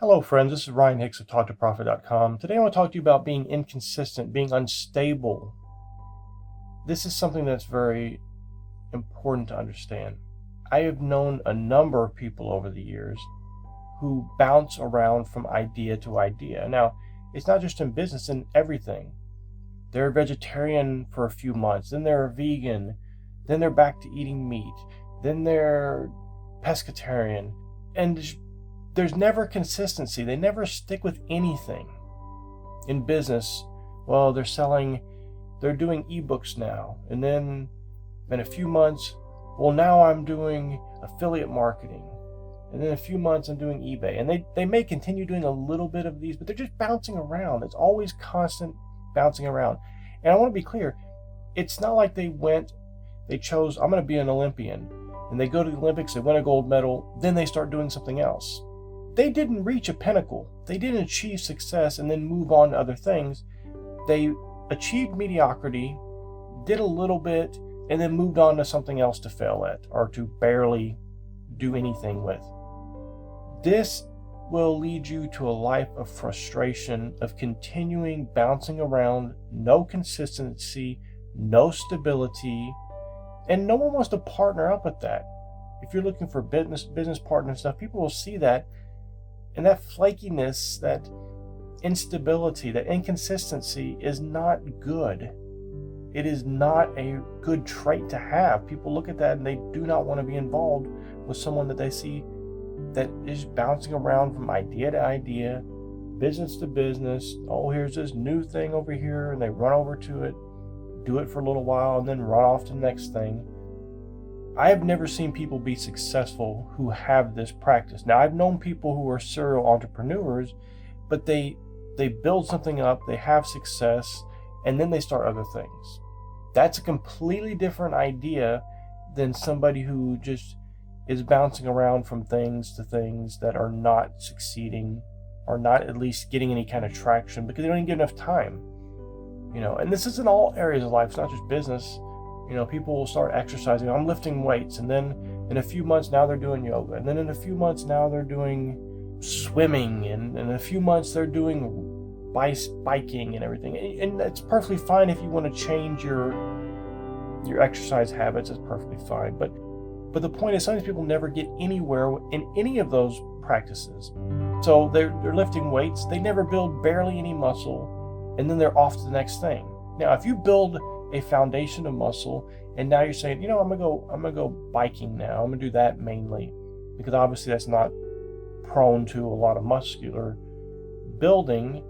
Hello, friends. This is Ryan Hicks of TaughtToProfit.com. Today I want to talk to you about being inconsistent, being unstable. This is something that's very important to understand. I have known a number of people over the years who bounce around from idea to idea. Now, it's not just in business, in everything. They're a vegetarian for a few months, then they're a vegan, then they're back to eating meat, then they're pescatarian, and there's never consistency. They never stick with anything. In business, well, they're doing ebooks now, and then in a few months, well, now I'm doing affiliate marketing, and then a few months I'm doing eBay, and they may continue doing a little bit of these, but they're just bouncing around. It's always constant bouncing around. And I want to be clear, it's not like they chose, I'm going to be an Olympian, and they go to the Olympics, they win a gold medal, then they start doing something else. They didn't reach a pinnacle. They didn't achieve success and then move on to other things. They achieved mediocrity, did a little bit, and then moved on to something else to fail at or to barely do anything with. This will lead you to a life of frustration, of continuing bouncing around, no consistency, no stability, and no one wants to partner up with that. If you're looking for business partner and stuff, people will see that. And that flakiness, that instability, that inconsistency is not good. It is not a good trait to have. People look at that and they do not want to be involved with someone that they see that is bouncing around from idea to idea, business to business. Oh, here's this new thing over here, and they run over to it, do it for a little while, and then run off to the next thing. I have never seen people be successful who have this practice. Now, I've known people who are serial entrepreneurs, but they build something up, they have success, and then they start other things. That's a completely different idea than somebody who just is bouncing around from things to things that are not succeeding or not at least getting any kind of traction because they don't even get enough time. And this is in all areas of life. It's not just business. People will start exercising. I'm lifting weights, and then in a few months now they're doing yoga, and then in a few months now they're doing swimming, and in a few months they're doing biking and everything. And it's perfectly fine if you want to change your exercise habits. It's perfectly fine. But the point is, some of these people never get anywhere in any of those practices. So they're lifting weights. They never build barely any muscle, and then they're off to the next thing. Now, if you build a foundation of muscle, and now you're saying, I'm gonna go biking now. I'm gonna do that mainly, because obviously that's not prone to a lot of muscular building,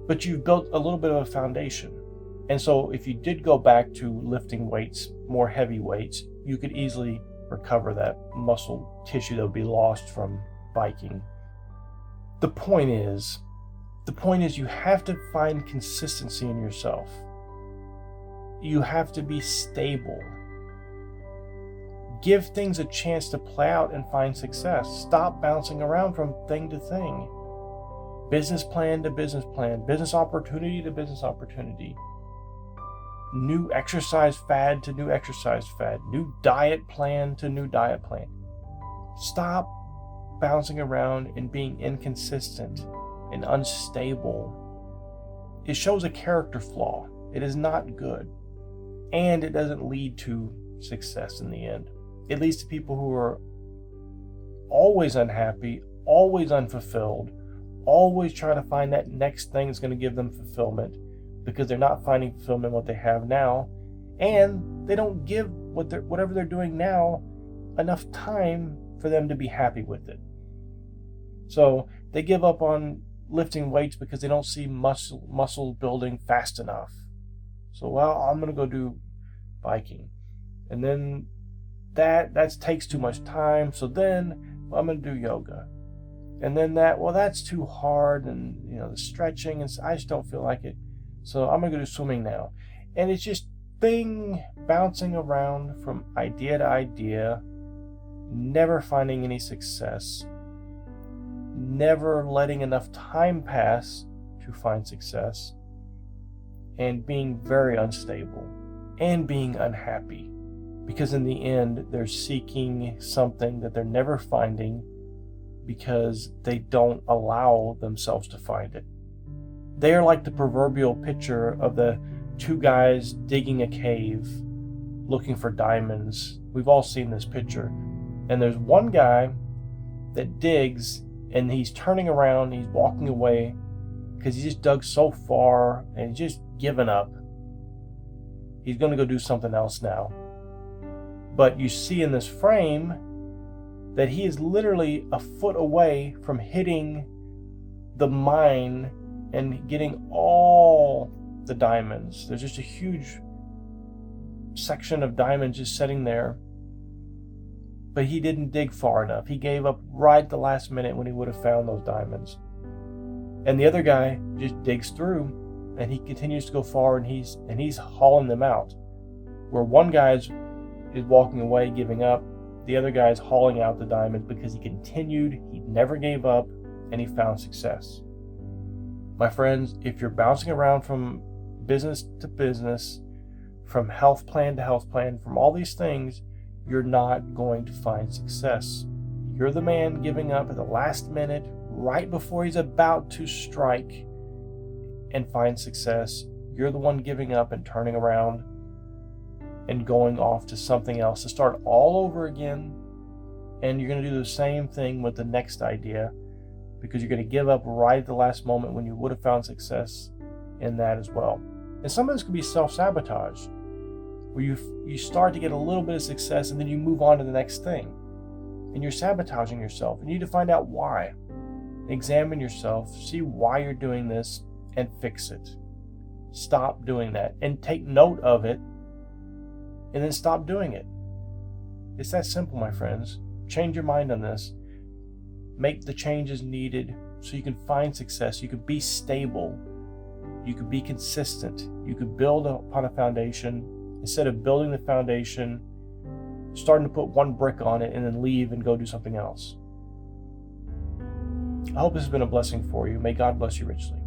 but you've built a little bit of a foundation. And so if you did go back to lifting weights, more heavy weights, you could easily recover that muscle tissue that would be lost from biking. The point is you have to find consistency in yourself. You have to be stable. Give things a chance to play out and find success. Stop bouncing around from thing to thing. Business plan to business plan. Business opportunity to business opportunity. New exercise fad to new exercise fad. New diet plan to new diet plan. Stop bouncing around and being inconsistent and unstable. It shows a character flaw. It is not good. And it doesn't lead to success in the end. It leads to people who are always unhappy, always unfulfilled, always trying to find that next thing that's going to give them fulfillment because they're not finding fulfillment in what they have now, and they don't give whatever they're doing now enough time for them to be happy with it. So they give up on lifting weights because they don't see muscle building fast enough. So, I'm going to go do biking. And then that takes too much time. So then I'm going to do yoga. And then that's too hard. And, the stretching, and I just don't feel like it. So I'm going to go do swimming now. And it's just bouncing around from idea to idea, never finding any success, never letting enough time pass to find success, and being very unstable and being unhappy, because in the end they're seeking something that they're never finding. because they don't allow themselves to find it. They are like the proverbial picture of the two guys digging a cave looking for diamonds. We've all seen this picture. And there's one guy that digs and he's turning around, he's walking away because he just dug so far and he's just given up. He's going to go do something else now. But you see in this frame that he is literally a foot away from hitting the mine and getting all the diamonds. There's just a huge section of diamonds just sitting there. But he didn't dig far enough. He gave up right at the last minute when he would have found those diamonds. And the other guy just digs through and he continues to go far and he's hauling them out. Where one guy is walking away, giving up. The other guy is hauling out the diamonds because he continued, he never gave up, and he found success. My friends, if you're bouncing around from business to business, from health plan to health plan, from all these things, you're not going to find success. You're the man giving up at the last minute, right before he's about to strike and find success. You're the one giving up and turning around and going off to something else to start all over again. And you're going to do the same thing with the next idea because you're going to give up right at the last moment when you would have found success in that as well. And some of this could be self-sabotage, where you start to get a little bit of success and then you move on to the next thing. And you're sabotaging yourself. You need to find out why. Examine yourself, see why you're doing this, and fix it. Stop doing that and take note of it. And then stop doing it. It's that simple, my friends. Change your mind on this. Make the changes needed so you can find success. You can be stable. You can be consistent. You can build upon a foundation instead of building the foundation, starting to put one brick on it and then leave and go do something else. I hope this has been a blessing for you. May God bless you richly.